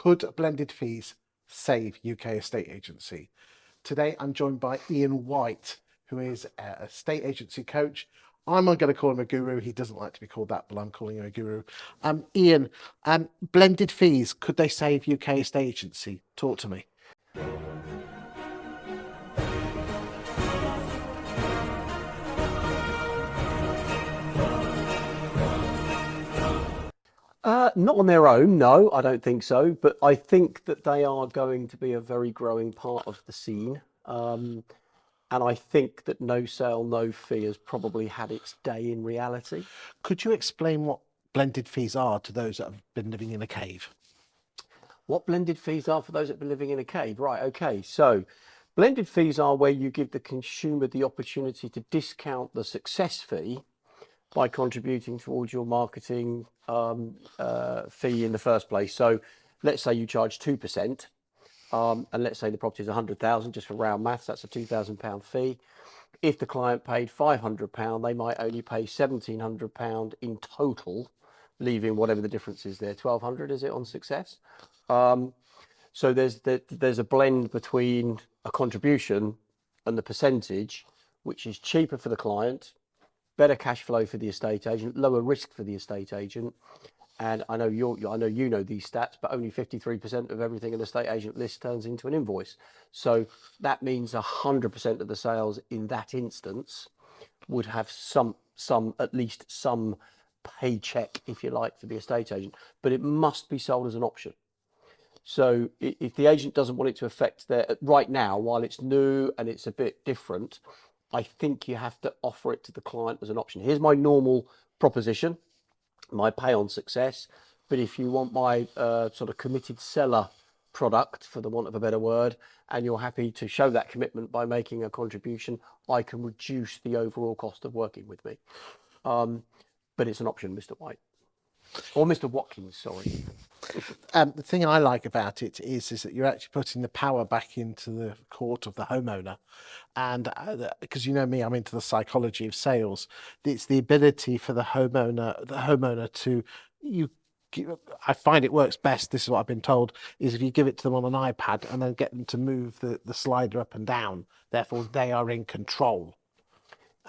Could blended fees save UK estate agency? Today I'm joined by Iain White, who is a estate agency coach. I'm not going to call him a guru. He doesn't like to be called that, but I'm calling him a guru. Iain, blended fees, could they save UK estate agency? Talk to me. Not on their own, no, I don't think so. But I think that they are going to be a very growing part of the scene. And I think that no sale, no fee has probably had its day in reality. Could you explain what blended fees are to those that have been living in a cave? What blended fees are for those that have been living in a cave? Right, okay. So blended fees are where you give the consumer the opportunity to discount the success fee by contributing towards your marketing fee in the first place. So let's say you charge 2%, and let's say the property is 100,000, just for round maths, that's a £2,000 fee. If the client paid £500, they might only pay £1,700 in total, leaving whatever the difference is there. 1,200 is it on success? So there's a blend between a contribution and the percentage, which is cheaper for the client, better cash flow for the estate agent, lower risk for the estate agent. And I know you know these stats, but only 53% of everything an estate agent lists turns into an invoice. So that means 100% of the sales in that instance would have at least some paycheck, if you like, for the estate agent, but it must be sold as an option. So if the agent doesn't want it to affect their, right now, while it's new and it's a bit different, I think you have to offer it to the client as an option. Here's my normal proposition, my pay on success. But if you want my sort of committed seller product, for the want of a better word, and you're happy to show that commitment by making a contribution, I can reduce the overall cost of working with me. But it's an option, Mr. White. Or Mr. Watkin, sorry. The thing I like about it is that you're actually putting the power back into the court of the homeowner. And because you know me, I'm into the psychology of sales. It's the ability for the homeowner to, I find it works best, this is what I've been told, is if you give it to them on an iPad and then get them to move the slider up and down. Therefore, they are in control.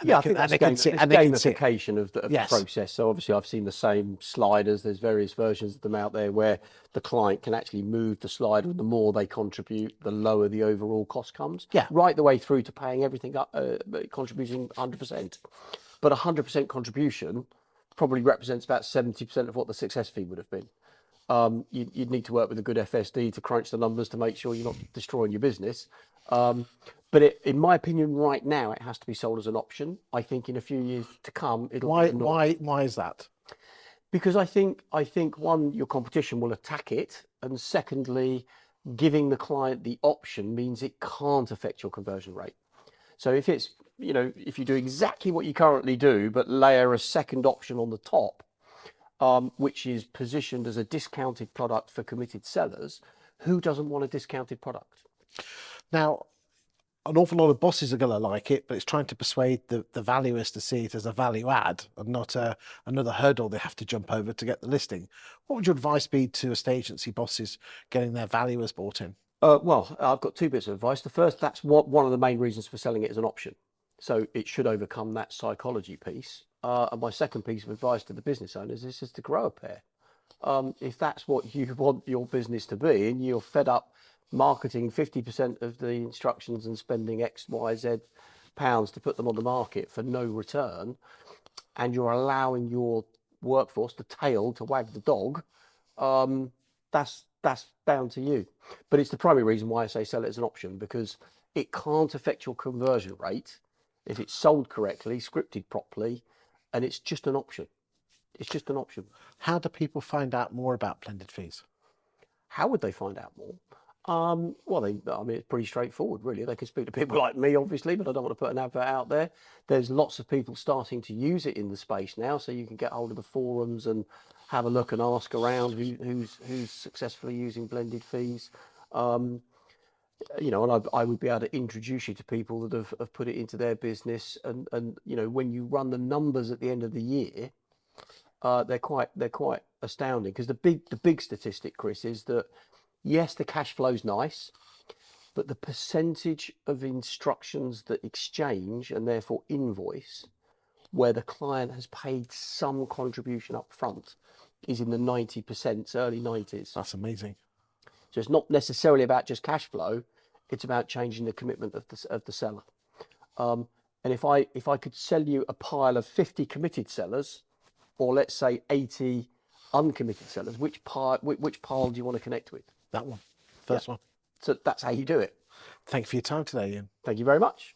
Yeah, I think that's gamification of the process. So obviously I've seen the same sliders. There's various versions of them out there where the client can actually move the slider, and the more they contribute, the lower the overall cost comes. Yeah. Right the way through to paying everything up, contributing 100%. But 100% contribution probably represents about 70% of what the success fee would have been. You'd need to work with a good FSD to crunch the numbers to make sure you're not destroying your business. But in my opinion, right now, it has to be sold as an option. I think in a few years to come, it'll. Why is that? Because I think one, your competition will attack it, and secondly, giving the client the option means it can't affect your conversion rate. So if it's, if you do exactly what you currently do, but layer a second option on the top, which is positioned as a discounted product for committed sellers, who doesn't want a discounted product? Now, an awful lot of bosses are going to like it, but it's trying to persuade the valuers to see it as a value add and not another hurdle they have to jump over to get the listing. What would your advice be to estate agency bosses getting their valuers bought in? Well, I've got two bits of advice. The first, that's one of the main reasons for selling it as an option. So it should overcome that psychology piece. And my second piece of advice to the business owners is to grow a pair. If that's what you want your business to be, and you're fed up marketing 50% of the instructions and spending X, Y, Z pounds to put them on the market for no return, and you're allowing your workforce, the tail to wag the dog, that's down to you. But it's the primary reason why I say sell it as an option, because it can't affect your conversion rate if it's sold correctly, scripted properly, and it's just an option. It's just an option. How do people find out more about blended fees? How would they find out more? Well, it's pretty straightforward, really. They can speak to people like me, obviously, but I don't want to put an advert out there. There's lots of people starting to use it in the space now, so you can get hold of the forums and have a look and ask around who's successfully using blended fees. And I would be able to introduce you to people that have put it into their business. And when you run the numbers at the end of the year, they're quite astounding, because the big statistic, Chris, is that yes, the cash flow's nice, but the percentage of instructions that exchange and therefore invoice where the client has paid some contribution up front is in the 90%, early 90s. That's amazing. So it's not necessarily about just cash flow, it's about changing the commitment of the seller. And if I could sell you a pile of 50 committed sellers, or let's say 80 uncommitted sellers, which pile do you want to connect with? That one. First one. So that's how you do it. Thank you for your time today, Ian. Thank you very much.